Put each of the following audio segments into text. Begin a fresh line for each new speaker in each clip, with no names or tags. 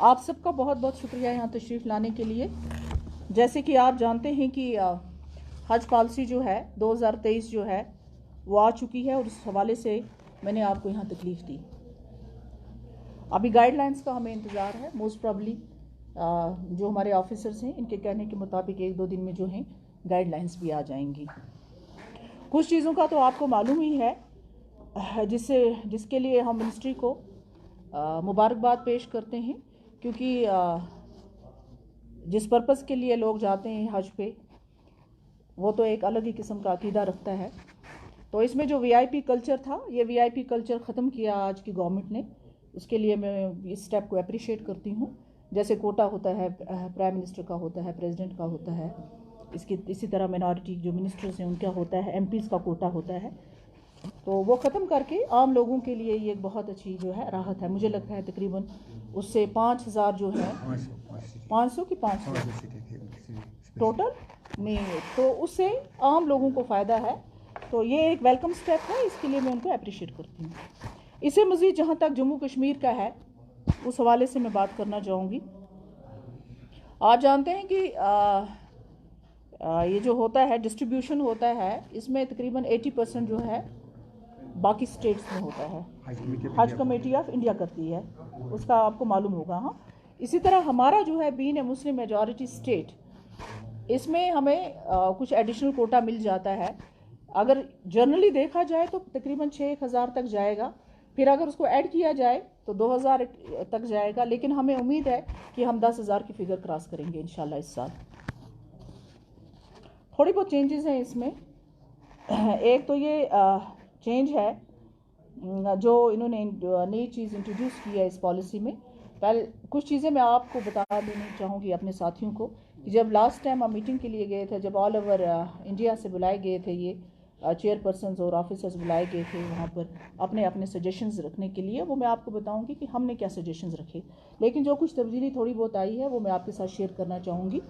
आप सबका बहुत बहुत शुक्रिया यहाँ तशरीफ़ लाने के लिए। जैसे कि आप जानते हैं कि हज पॉलिसी जो है 2023 जो है वो आ चुकी है और उस हवाले से मैंने आपको यहाँ तकलीफ़ दी। अभी गाइडलाइंस का हमें इंतज़ार है। मोस्ट प्रॉब्ली जो हमारे ऑफिसर्स हैं इनके कहने के मुताबिक 1-2 दिन में जो हैं गाइडलाइंस भी आ जाएंगी। कुछ चीज़ों का तो आपको मालूम ही है जिसके लिए हम मिनिस्ट्री को मुबारकबाद पेश करते हैं, क्योंकि जिस पर्पज़ के लिए लोग जाते हैं हज पे वो तो एक अलग ही किस्म का अकीदा रखता है। तो इसमें जो वीआईपी कल्चर था, ये वीआईपी कल्चर ख़त्म किया आज की गवर्नमेंट ने। उसके लिए मैं इस स्टेप को अप्रिशिएट करती हूँ। जैसे कोटा होता है, प्राइम मिनिस्टर का होता है, प्रेसिडेंट का होता है, इसी तरह मिनॉरिटी जो मिनिस्टर्स हैं उनका होता है, एमपीज़ का कोटा होता है। तो वो ख़त्म करके आम लोगों के लिए ये एक बहुत अच्छी जो है राहत है। मुझे लगता है तकरीबन उससे 5,000 जो है 500 की 500 टोटल नहीं, तो उससे आम लोगों को फ़ायदा है। तो ये एक वेलकम स्टेप है, इसके लिए मैं उनको अप्रिशिएट करती हूँ। इससे मज़ीद जहाँ तक जम्मू कश्मीर का है उस हवाले से मैं बात करना चाहूँगी। आप जानते हैं कि ये जो होता है डिस्ट्रीब्यूशन होता है, इसमें तकरीबन 80% जो है बाकी स्टेट्स में होता है, हज कमेटी ऑफ इंडिया करती है, उसका आपको मालूम होगा। हाँ, इसी तरह हमारा जो है been a Muslim majority state, इसमें हमें कुछ एडिशनल कोटा मिल जाता है। अगर जनरली देखा जाए तो तकरीबन 6,000 तक जाएगा, फिर अगर उसको ऐड किया जाए तो 2,000 तक जाएगा, लेकिन हमें उम्मीद है कि हम 10,000 की फिगर क्रॉस करेंगे इंशाल्लाह इस साल। थोड़ी बहुत चेंजेस हैं इसमें। एक तो ये चेंज है जो इन्होंने नई चीज़ इंट्रोड्यूस की है इस पॉलिसी में। पहले कुछ चीज़ें मैं आपको बता देना चाहूँगी अपने साथियों को कि जब लास्ट टाइम हम मीटिंग के लिए गए थे, जब ऑल ओवर इंडिया से बुलाए गए थे, ये चेयरपर्सन्स और ऑफिसर्स बुलाए गए थे वहाँ पर अपने अपने सजेशंस रखने के लिए, वो मैं आपको बताऊँगी कि हमने क्या सजेशंस रखे। लेकिन जो कुछ तब्दीली थोड़ी बहुत आई है वो मैं आपके साथ शेयर करना चाहूँगी।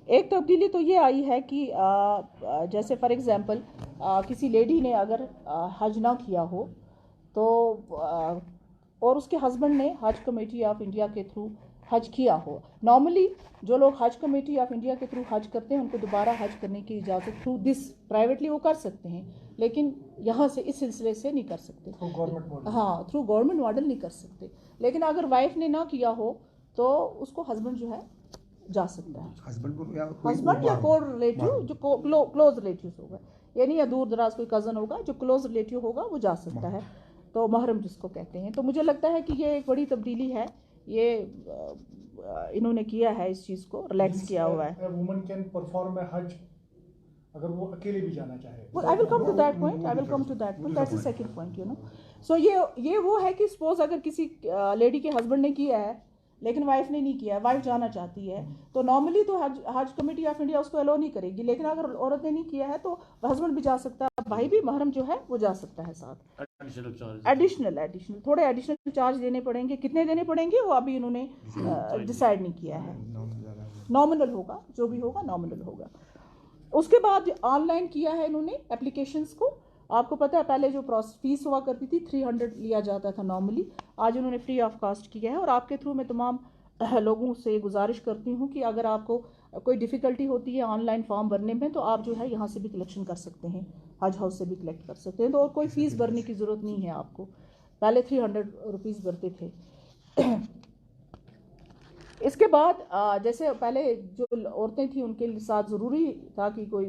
एक तब्दीली तो ये आई है कि जैसे फॉर एग्ज़ाम्पल किसी लेडी ने अगर हज ना किया हो तो और उसके हस्बैंड ने हज कमेटी ऑफ इंडिया के थ्रू हज किया हो, नॉर्मली जो लोग हज कमेटी ऑफ इंडिया के थ्रू हज करते हैं उनको दोबारा हज करने की इजाज़त थ्रू दिस प्राइवेटली वो कर सकते हैं, लेकिन यहाँ से इस सिलसिले से नहीं कर सकते। हाँ, थ्रू गवर्नमेंट मॉडल नहीं कर सकते। लेकिन अगर वाइफ ने ना किया हो तो उसको हस्बैंड जो है जा सकता है, हस्बैंड या को रिलेटिव जो क्लोज रिलेटिव होगा, यानी या दूर दराज कोई कज़न होगा जो क्लोज रिलेटिव होगा वो जा सकता है, तो महरम जिसको कहते हैं। तो मुझे लगता है कि ये एक बड़ी तब्दीली है, ये इन्होंने किया है, इस चीज़ को रिलैक्स किया हुआ है।
वुमन कैन परफॉर्म ए हज अगर वो अकेले भी जाना चाहे।
I will come to that point, that's the second point, you know. So ये वो है कि सपोज अगर किसी लेडी के हस्बैंड ने किया है लेकिन वाइफ ने नहीं किया है, वाइफ जाना चाहती है, तो नॉर्मली तो हज कमेटी ऑफ इंडिया उसको अलो नहीं करेगी, लेकिन अगर औरत ने नहीं किया है तो हस्बैंड भी जा सकता है, भाई भी, महरम जो है वो जा सकता है साथ। एडिशनल थोड़े एडिशनल चार्ज देने पड़ेंगे, कितने देने पड़ेंगे वो अभी इन्होंने डिसाइड नहीं किया है, नॉमिनल होगा, जो भी होगा नॉमिनल होगा। उसके बाद ऑनलाइन किया है इन्होंने एप्लीकेशंस को। आपको पता है पहले जो फीस हुआ करती थी 300 लिया जाता था नॉर्मली, आज उन्होंने फ्री ऑफ कास्ट किया है। और आपके थ्रू मैं तमाम लोगों से गुजारिश करती हूँ कि अगर आपको कोई डिफ़िकल्टी होती है ऑनलाइन फॉर्म भरने में तो आप जो है यहाँ से भी कलेक्शन कर सकते हैं, हज हाउस से भी कलेक्ट कर सकते हैं, तो और कोई फ़ीस भरने की ज़रूरत नहीं है आपको। पहले 300 रुपीज़ भरते थे। इसके बाद जैसे पहले जो औरतें थी उनके साथ ज़रूरी था कि कोई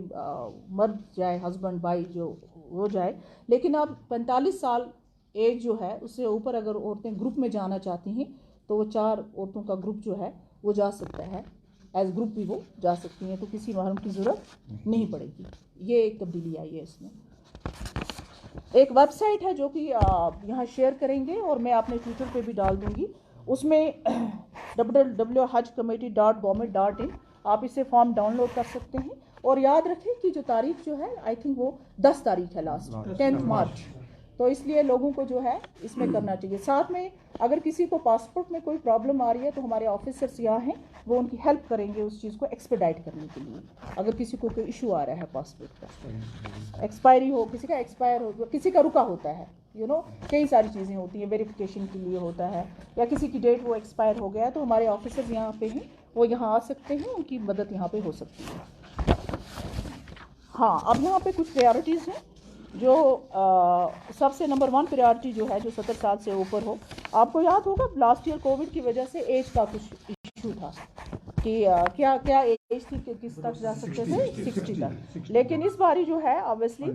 मर्द जाए, हस्बैंड भाई जो वो जाए, लेकिन अब 45 साल एज जो है उससे ऊपर अगर औरतें ग्रुप में जाना चाहती हैं तो वो 4 औरतों का ग्रुप जो है वो जा सकता है, एज ग्रुप भी वो जा सकती हैं, तो किसी महरम की ज़रूरत नहीं पड़ेगी। ये एक तब्दीली आई है इसमें। एक वेबसाइट है जो कि यहाँ शेयर करेंगे और मैं अपने ट्विटर पे भी डाल दूँगी, उसमें www.hajcommittee.government.in आप इससे फॉर्म डाउनलोड कर सकते हैं। और याद रखें कि जो तारीख जो है आई थिंक वो 10 तारीख है, लास्ट 10 मार्च, तो इसलिए लोगों को जो है इसमें करना चाहिए। साथ में अगर किसी को पासपोर्ट में कोई प्रॉब्लम आ रही है तो हमारे ऑफिसर्स यहाँ हैं, वो उनकी हेल्प करेंगे उस चीज़ को एक्सपेडाइट करने के लिए। अगर किसी को कोई इशू आ रहा है पासपोर्ट का, एक्सपायरी हो, किसी का एक्सपायर हो, किसी का रुका होता है, कई सारी चीज़ें होती हैं, वेरिफिकेशन के लिए होता है, या किसी की डेट वो एक्सपायर हो गया है, तो हमारे ऑफिसर्स यहाँ पे हैं, वो यहाँ आ सकते हैं, उनकी मदद यहाँ पे हो सकती है। हाँ, अब यहाँ पे कुछ प्रायोरिटीज़ हैं जो सबसे नंबर 1 प्रायोरिटी जो है जो 70 साल से ऊपर हो। आपको याद होगा लास्ट ईयर कोविड की वजह से एज का कुछ इशू था कि क्या क्या एज थी कि किस तक जा सकते थे, 60 तक। लेकिन इस बारी जो है ऑब्वियसली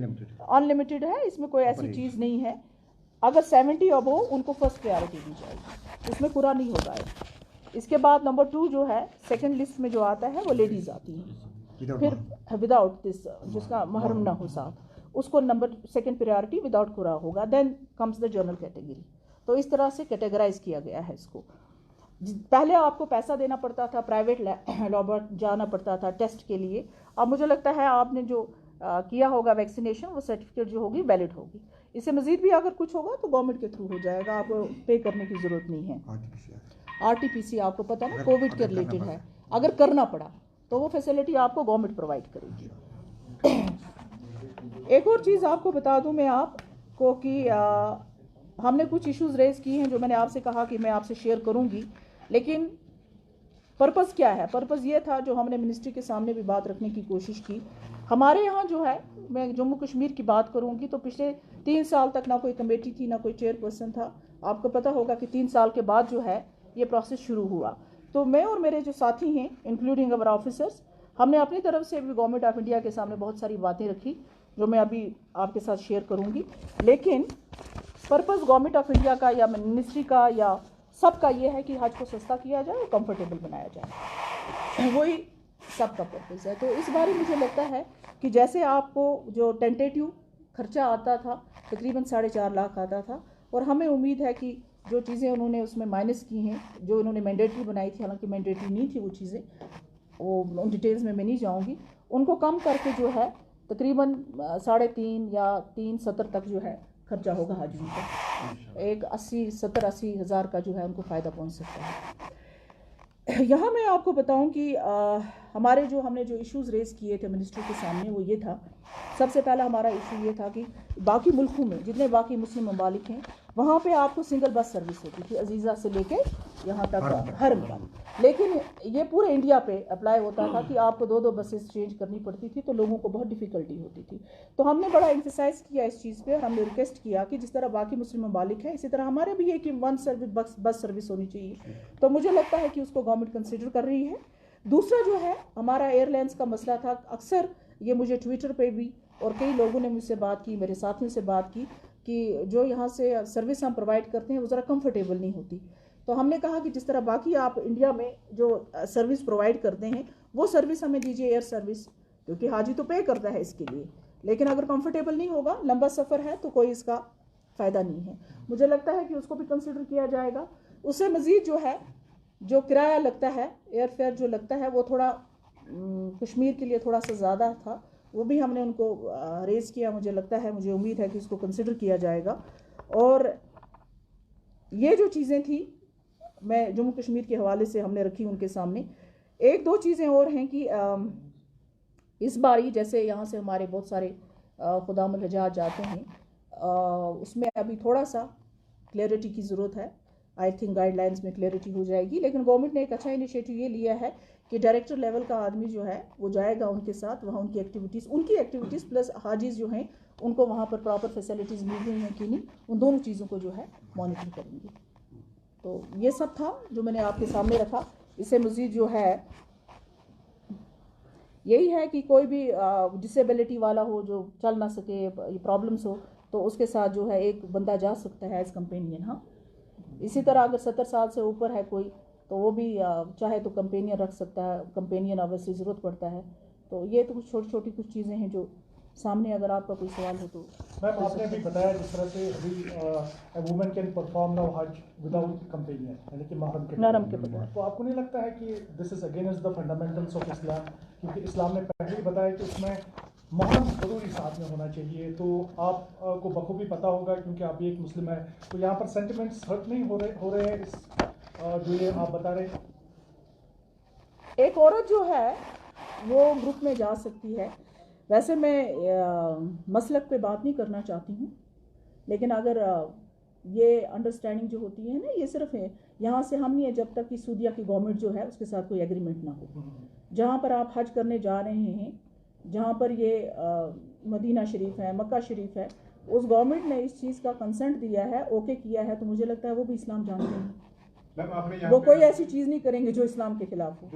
अनलिमिटेड है, इसमें कोई ऐसी चीज़ नहीं है। अगर 70 अब हो उनको फर्स्ट प्रायोरिटी दी जाएगी, उसमें पूरा नहीं होगा। इसके बाद नंबर 2 जो है सेकंड लिस्ट में जो आता है वो लेडीज़ आती हैं, फिर विदाउट दिस जिसका महरम ना हो साथ, उसको नंबर सेकंड प्रायोरिटी विदाउट कुरा होगा। Then comes the general category. तो इस तरह से कैटेगराइज किया गया है इसको। पहले आपको पैसा देना पड़ता था, प्राइवेट लैब जाना पड़ता था टेस्ट के लिए। अब मुझे लगता है आपने जो किया होगा वैक्सीनेशन, वो सर्टिफिकेट जो होगी वैलिड होगी। इससे मज़ीद भी अगर कुछ होगा तो गवर्नमेंट के थ्रू हो जाएगा, आपको पे करने की ज़रूरत नहीं है। RT-PCR आपको पता ना कोविड के रिलेटेड है, अगर करना पड़ा तो वो फैसिलिटी आपको गवर्नमेंट प्रोवाइड करेगी। एक और चीज़ आपको बता दूं मैं आपको कि हमने कुछ इश्यूज़ रेज़ किए हैं जो मैंने आपसे कहा कि मैं आपसे शेयर करूंगी, लेकिन पर्पज़ क्या है? पर्पज़ ये था जो हमने मिनिस्ट्री के सामने भी बात रखने की कोशिश की। हमारे यहाँ जो है, मैं जम्मू कश्मीर की बात करूँगी तो पिछले 3 साल तक ना कोई कमेटी थी, ना कोई चेयरपर्सन था। आपको पता होगा कि 3 साल के बाद जो है ये प्रोसेस शुरू हुआ। तो मैं और मेरे जो साथी हैं इंक्लूडिंग अवर ऑफिसर्स, हमने अपनी तरफ से भी गवर्नमेंट ऑफ इंडिया के सामने बहुत सारी बातें रखी जो मैं अभी आपके साथ शेयर करूँगी। लेकिन पर्पज़ गवर्नमेंट ऑफ इंडिया का या मिनिस्ट्री का या सबका ये है कि हज को सस्ता किया जाए और कंफर्टेबल बनाया जाए, वही सबका पर्पज़ है। तो इस बारे मुझे लगता है कि जैसे आपको जो टेंटेटिव खर्चा आता था तकरीबन 4.5 लाख आता था, और हमें उम्मीद है कि जो चीज़ें उन्होंने उसमें माइनस की हैं, जो उन्होंने मैंडेटरी बनाई थी, हालांकि मैंडेटरी नहीं थी वो चीज़ें, वो उन डिटेल्स में मैं नहीं जाऊँगी, उनको कम करके जो है तकरीबन 3.5 या 3.70 तक जो है खर्चा होगा हाजियों का। एक 70-80 हज़ार का जो है उनको फ़ायदा पहुंच सकता है। यहाँ मैं आपको बताऊं कि हमने जो इश्यूज़ रेज़ किए थे मिनिस्ट्री के सामने, वो ये था, सबसे पहला हमारा इशू ये था कि बाकी मुल्कों में जितने बाकी मुस्लिम ममालिक हैं वहाँ पे आपको सिंगल बस सर्विस होती थी अजीज़ा से लेके यहाँ तक हर में, लेकिन ये पूरे इंडिया पे अप्लाई होता था कि आपको 2-2 बसेस चेंज करनी पड़ती थी, तो लोगों को बहुत डिफ़िकल्टी होती थी। तो हमने बड़ा एम्फेसाइज़ किया इस चीज़ पे, और हमने रिक्वेस्ट किया कि जिस तरह बाकी मुस्लिम ममालिक हैं इसी तरह हमारे भी एक 1 सर्विस बस सर्विस होनी चाहिए। तो मुझे लगता है कि उसको गवर्नमेंट कंसिडर कर रही है। दूसरा जो है हमारा एयरलाइंस का मसला था। अक्सर ये मुझे ट्विटर पे भी और कई लोगों ने मुझसे बात की, मेरे साथियों से बात की कि जो यहाँ से सर्विस हम प्रोवाइड करते हैं वो ज़रा कंफर्टेबल नहीं होती। तो हमने कहा कि जिस तरह बाकी आप इंडिया में जो सर्विस प्रोवाइड करते हैं वो सर्विस हमें दीजिए, एयर सर्विस, क्योंकि हाजी तो पे करता है इसके लिए, लेकिन अगर कंफर्टेबल नहीं होगा, लंबा सफ़र है, तो कोई इसका फ़ायदा नहीं है। मुझे लगता है कि उसको भी कंसिडर किया जाएगा। उससे मज़ीद जो है जो किराया लगता है, एयर फेयर जो लगता है, वो थोड़ा कश्मीर के लिए थोड़ा सा ज़्यादा था, वो भी हमने उनको रेज़ किया। मुझे लगता है, मुझे उम्मीद है कि इसको कंसिडर किया जाएगा। और ये जो चीज़ें थी मैं जम्मू कश्मीर के हवाले से हमने रखी उनके सामने। 1-2 चीज़ें और हैं कि इस बारी जैसे यहाँ से हमारे बहुत सारे खुदामुल हजाज जाते हैं, उसमें अभी थोड़ा सा क्लैरिटी की ज़रूरत है। आई थिंक गाइडलाइंस में क्लैरिटी हो जाएगी, लेकिन गवर्नमेंट ने एक अच्छा इनिशिएटिव ये लिया है कि डायरेक्टर लेवल का आदमी जो है वो जाएगा उनके साथ, वहाँ उनकी एक्टिविटीज़ प्लस हाजीज़ जो हैं उनको वहाँ पर प्रॉपर फैसिलिटीज़ मिल रही हैं कि नहीं, उन दोनों चीज़ों को जो है मॉनिटर करेंगे। तो ये सब था जो मैंने आपके सामने रखा। इससे मज़ीद जो है यही है कि कोई भी डिसेबिलिटी वाला हो जो चल ना सके, प्रॉब्लम्स हो, तो उसके साथ जो है एक बंदा जा सकता है एज कंपेनियन। हाँ, इसी तरह अगर 70 साल से ऊपर है कोई, तो वो भी चाहे तो कंपेनियन रख सकता है। कंपेनियन ऑब्वियसली ज़रूरत पड़ता है। तो ये तो कुछ छोटी छोटी कुछ चीज़ें हैं जो सामने, अगर आपका कोई सवाल हो तो।
मैम, आपने अभी बताया जिस तरह से अभी वुमेन कैन परफॉर्म नाउ हज विदाउट कंपेनियन, यानी कि महरम के बगैर, तो आपको नहीं लगता है कि this is against the fundamentals of Islam? क्योंकि इस्लाम ने पहले ही बताया कि उसमें महरम ज़रूरी साथ में होना चाहिए। तो आपको बखूबी पता होगा क्योंकि आप भी एक मुस्लिम है, तो यहाँ पर सेंटिमेंट्स हर्ट नहीं हो रहे हैं इस जो ये आप बता रहे हैं?
एक औरत जो है वो ग्रुप में जा सकती है। वैसे मैं मसलक पे बात नहीं करना चाहती हूँ, लेकिन अगर ये अंडरस्टैंडिंग जो होती है ना, ये सिर्फ है यहाँ से हम नहीं है जब तक कि सूदिया की गवर्नमेंट जो है उसके साथ कोई एग्रीमेंट ना हो। जहाँ पर आप हज करने जा रहे हैं, जहाँ पर ये मदीना शरीफ है, मक्का शरीफ है, उस गवर्नमेंट ने इस चीज़ का कंसेंट दिया है, ओके किया है, तो मुझे लगता है वो भी इस्लाम जानते हैं। वो कोई ऐसी चीज़ नहीं करेंगे जो इस्लाम के खिलाफ हो।